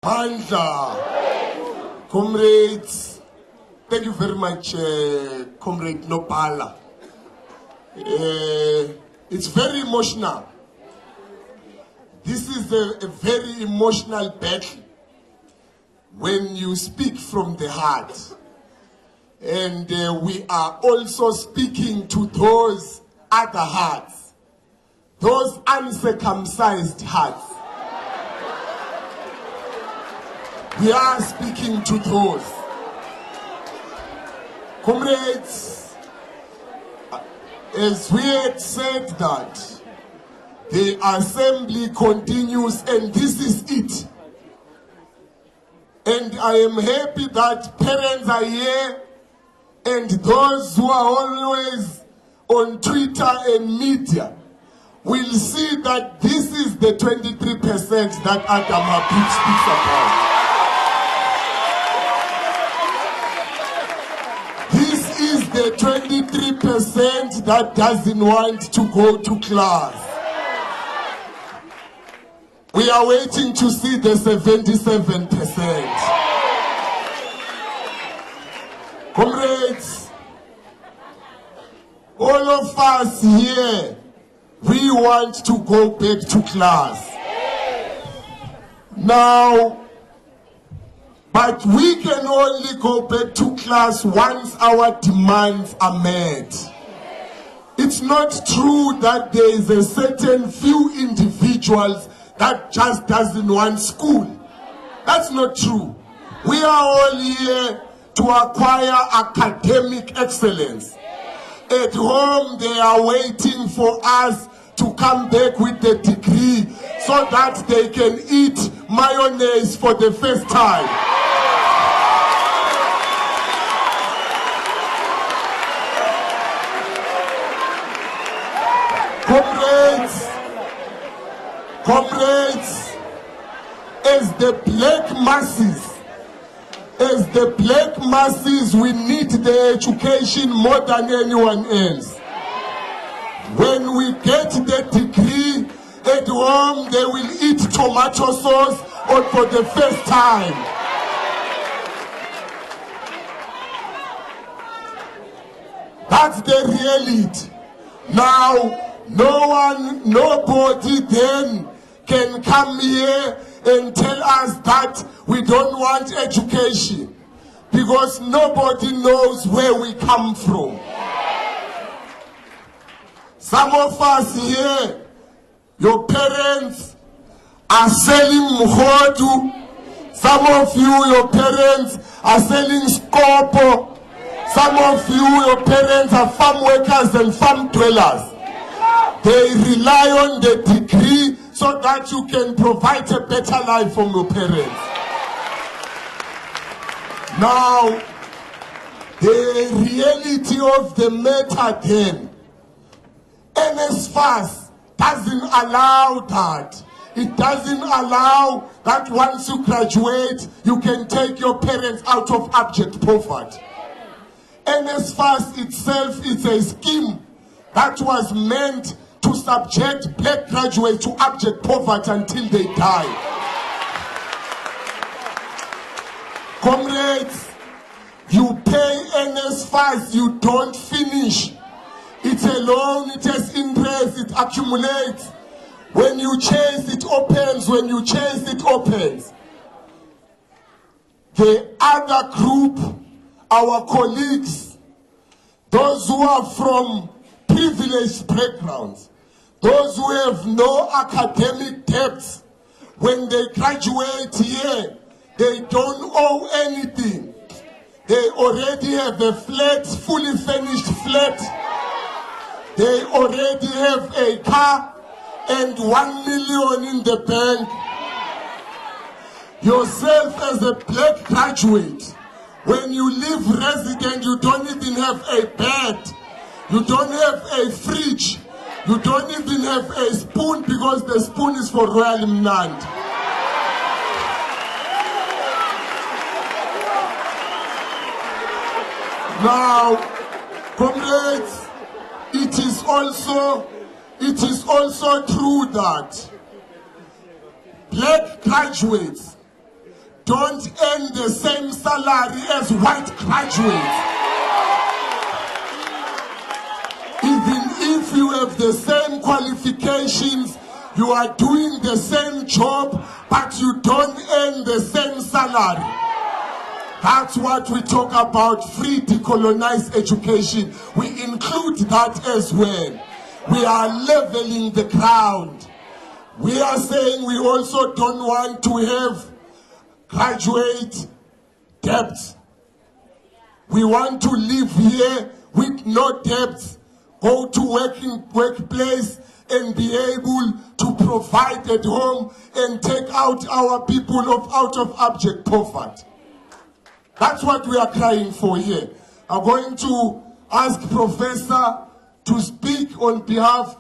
Mandla, comrades, thank you very much, Comrade Nopala. It's very emotional. This is a very emotional battle when you speak from the heart. And we are also speaking to those other hearts, those uncircumcised hearts. We are speaking to those. Comrades, as we had said that the assembly continues and this is it. And I am happy that parents are here and those who are always on Twitter and media will see that this is the 23% that Adam Habib speaks about. This is the 23% that doesn't want to go to class. We are waiting to see the 77%. Comrades, all of us here, we want to go back to class. Now, but we can only go back to class once our demands are met. It's not true that there is a certain few individuals that just doesn't want school. That's not true. We are all here to acquire academic excellence. At home, they are waiting for us to come back with the degree so that they can eat mayonnaise for the first time. Comrades, as the black masses, we need the education more than anyone else. When we get the degree at home, they will eat tomato sauce or for the first time. That's the reality. Now, nobody then can come here and tell us that we don't want education, because nobody knows where we come from. Some of us here, your parents are selling mhodu. Some of you, your parents are selling scopo. Some of you, your parents are farm workers and farm dwellers. They rely on the degree so that you can provide a better life for your parents. Now, the reality of the matter then, NSFAS doesn't allow that. It doesn't allow that once you graduate, you can take your parents out of abject poverty. NSFAS itself is a scheme that was meant to subject black graduates to abject poverty until they die. Comrades, you pay NSFAS, you don't finish. It's a loan, it has interest, it accumulates. When you chase, it opens. When you chase, it opens. The other group, our colleagues, those who are from privileged backgrounds, those who have no academic debts, when they graduate here, they don't owe anything. They already have a flat, fully furnished flat. They already have a car and 1 million in the bank. Yourself as a black graduate, when you live resident, you don't even have a bed. You don't have a fridge. You don't even have a spoon because the spoon is for Royal Mnand. Now, comrades, it is also true that black graduates don't earn the same salary as white graduates. Even if you have the same qualifications, you are doing the same job, but you don't earn the same salary. That's what we talk about, free decolonized education. We include that as well. We are leveling the ground. We are saying we also don't want to have graduate debts. We want to live here with no debts, go to workplace and be able to provide at home and take out our people out of abject poverty. That's what we are crying for here. I'm going to ask Professor to speak on behalf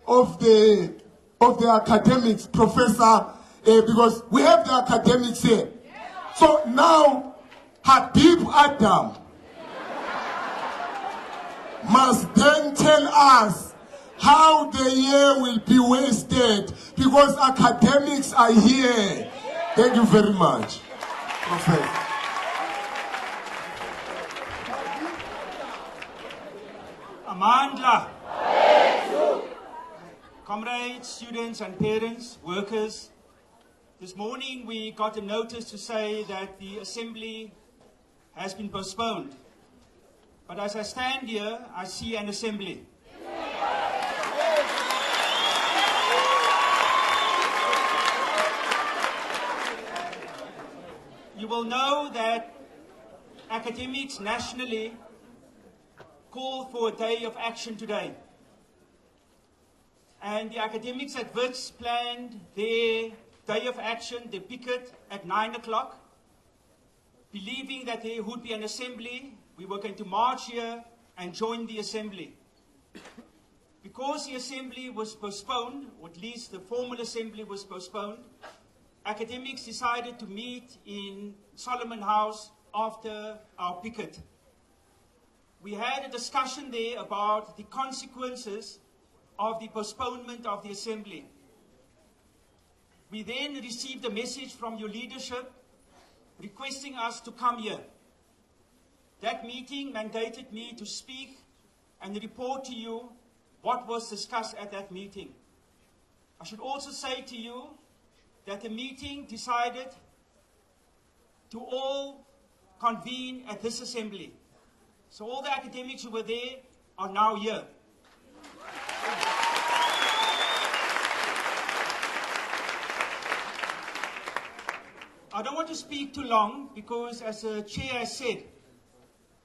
of the academics, Professor, because we have the academics here. So now, Habib Adam must then tell us how the year will be wasted, because academics are here. Thank you very much, Professor. Amandla. Comrades, students and parents, workers, this morning we got a notice to say that the assembly has been postponed. But as I stand here, I see an assembly. You will know that academics nationally call for a day of action today. And the academics at Wits planned their day of action, the picket, at 9 o'clock. Believing that there would be an assembly, we were going to march here and join the assembly. Because the assembly was postponed, or at least the formal assembly was postponed, academics decided to meet in Solomon House after our picket. We had a discussion there about the consequences of the postponement of the assembly. We then received a message from your leadership requesting us to come here. That meeting mandated me to speak and report to you what was discussed at that meeting. I should also say to you that the meeting decided to all convene at this assembly. So all the academics who were there are now here. I don't want to speak too long because, as the chair has said,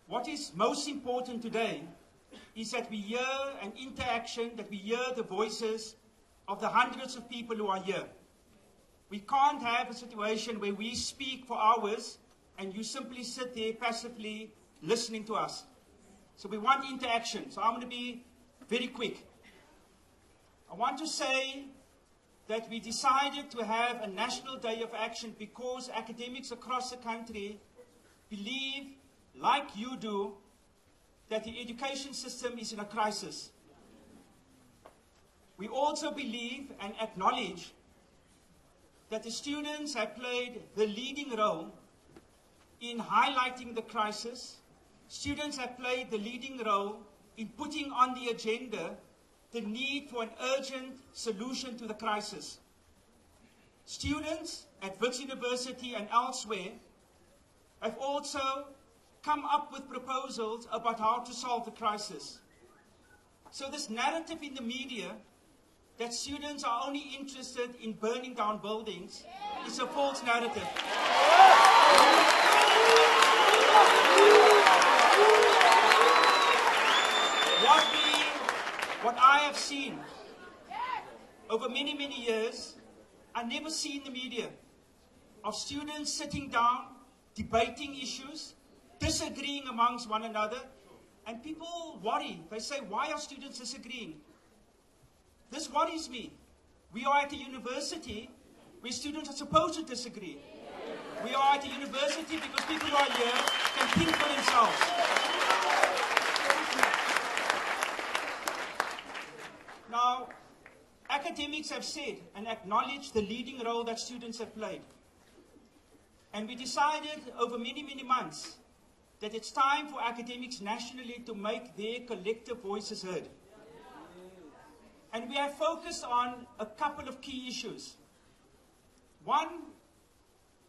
what is most important today is that we hear an interaction, that we hear the voices of the hundreds of people who are here. We can't have a situation where we speak for hours and you simply sit there passively listening to us. So we want interaction. So I'm going to be very quick. I want to say that we decided to have a national day of action because academics across the country believe, like you do, that the education system is in a crisis. We also believe and acknowledge that the students have played the leading role in highlighting the crisis. Students have played the leading role in putting on the agenda the need for an urgent solution to the crisis. Students at Wits University and elsewhere have also come up with proposals about how to solve the crisis. So this narrative in the media that students are only interested in burning down buildings is a false narrative. What I have seen over many, many years, I never see in the media of students sitting down, debating issues, disagreeing amongst one another, and people worry. They say, why are students disagreeing? This worries me. We are at a university where students are supposed to disagree. We are at a university because people who are here can think for themselves. Now, academics have said and acknowledged the leading role that students have played. And we decided over many, many months that it's time for academics nationally to make their collective voices heard. And we have focused on a couple of key issues. One,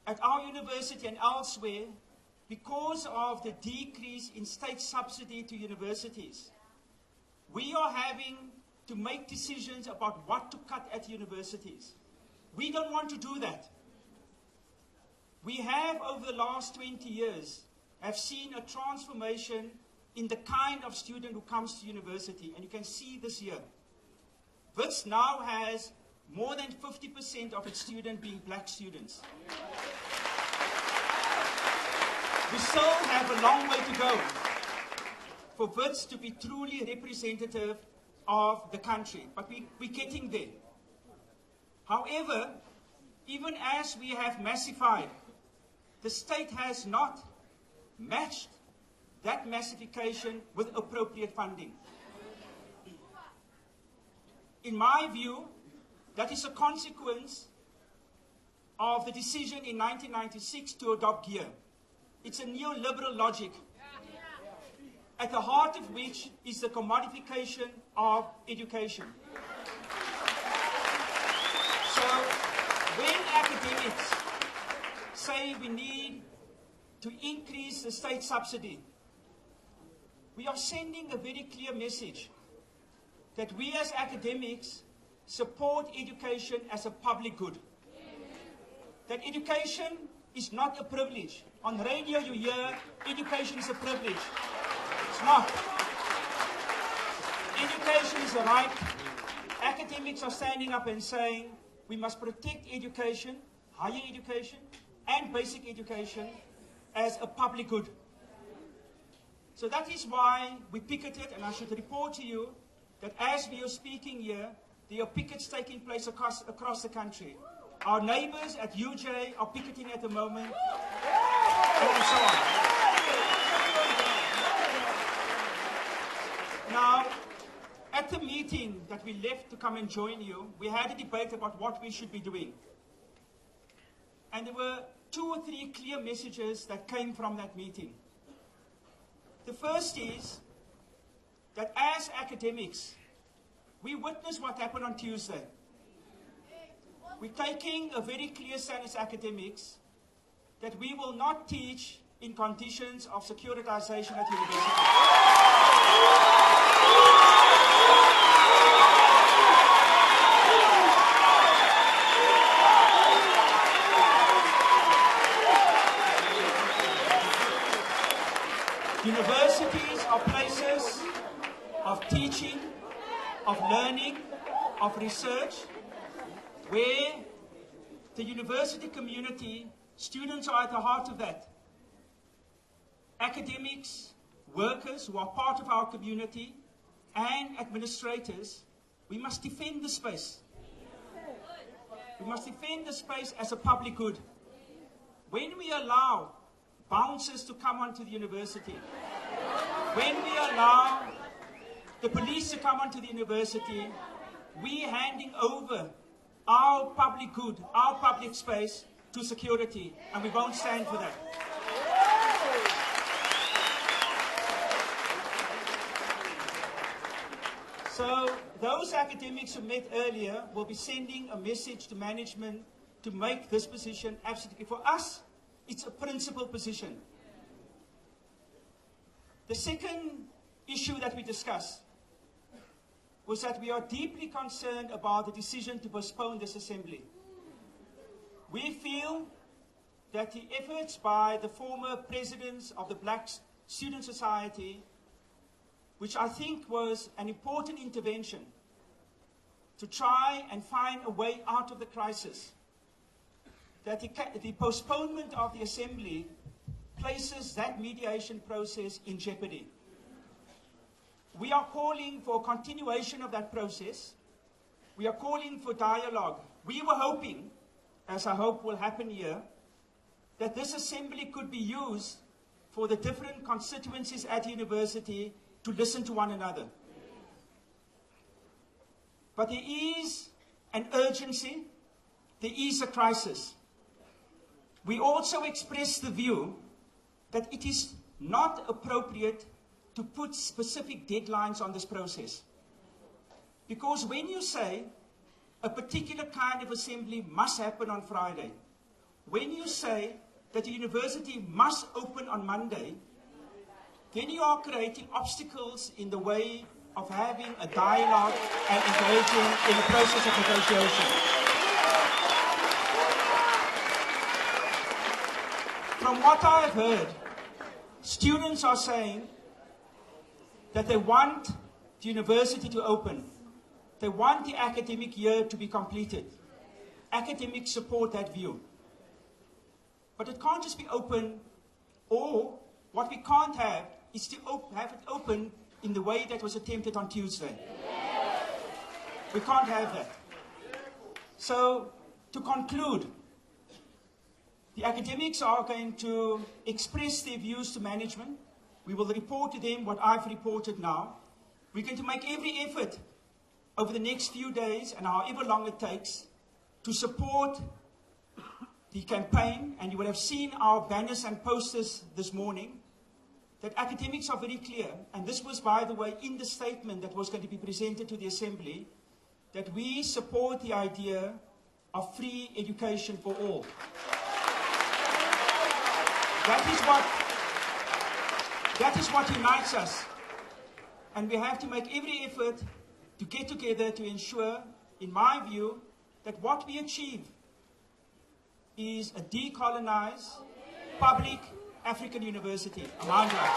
at our university and elsewhere, because of the decrease in state subsidy to universities, we are having to make decisions about what to cut at universities. We don't want to do that. We have, over the last 20 years, have seen a transformation in the kind of student who comes to university, and you can see this year. Wits now has more than 50% of its students being black students. We still have a long way to go for Wits to be truly representative of the country, but we're getting there. However, even as we have massified, the state has not matched that massification with appropriate funding. In my view, that is a consequence of the decision in 1996 to adopt GEAR. It's a neoliberal logic, at the heart of which is the commodification of education. So, when academics say we need to increase the state subsidy, we are sending a very clear message that we as academics support education as a public good. That education is not a privilege. On radio you hear education is a privilege. It's not. Education is a right. Academics are standing up and saying we must protect education, higher education, and basic education as a public good. So that is why we picketed, and I should report to you that as we are speaking here, there are pickets taking place across the country. Our neighbors at UJ are picketing at the moment, and so on. Now, at the meeting that we left to come and join you, we had a debate about what we should be doing. And there were 2 or 3 clear messages that came from that meeting. The first is that as academics, we witnessed what happened on Tuesday. We're taking a very clear stand as academics that we will not teach in conditions of securitization at university. Universities are places of teaching, of learning, of research, where the university community, students are at the heart of that. Academics, workers who are part of our community, and administrators, we must defend the space. We must defend the space as a public good. When we allow bouncers to come onto the university, when we allow the police to come onto the university, we are handing over our public good, our public space to security, and we won't stand for that. So those academics who met earlier will be sending a message to management to make this position absolutely, for us, it's a principal position. The second issue that we discussed was that we are deeply concerned about the decision to postpone this assembly. We feel that the efforts by the former presidents of the Black Student Society, which I think was an important intervention to try and find a way out of the crisis, that the postponement of the assembly places that mediation process in jeopardy. We are calling for continuation of that process. We are calling for dialogue. We were hoping, as I hope will happen here, that this assembly could be used for the different constituencies at the university to listen to one another. But there is an urgency, there is a crisis. We also expressed the view that it is not appropriate to put specific deadlines on this process. Because when you say a particular kind of assembly must happen on Friday, when you say that the university must open on Monday, then you are creating obstacles in the way of having a dialogue and engaging in a process of negotiation. From what I have heard, students are saying that they want the university to open. They want the academic year to be completed. Academics support that view. But it can't just be open, or what we can't have is to have it open in the way that was attempted on Tuesday. We can't have that. So, to conclude, the academics are going to express their views to management. We will report to them what I've reported now. We're going to make every effort over the next few days, and however long it takes, to support the campaign. And you will have seen our banners and posters this morning, that academics are very clear, and this was, by the way, in the statement that was going to be presented to the Assembly, that we support the idea of free education for all. That is what unites us. And we have to make every effort to get together to ensure, in my view, that what we achieve is a decolonized, public African university. Amandla.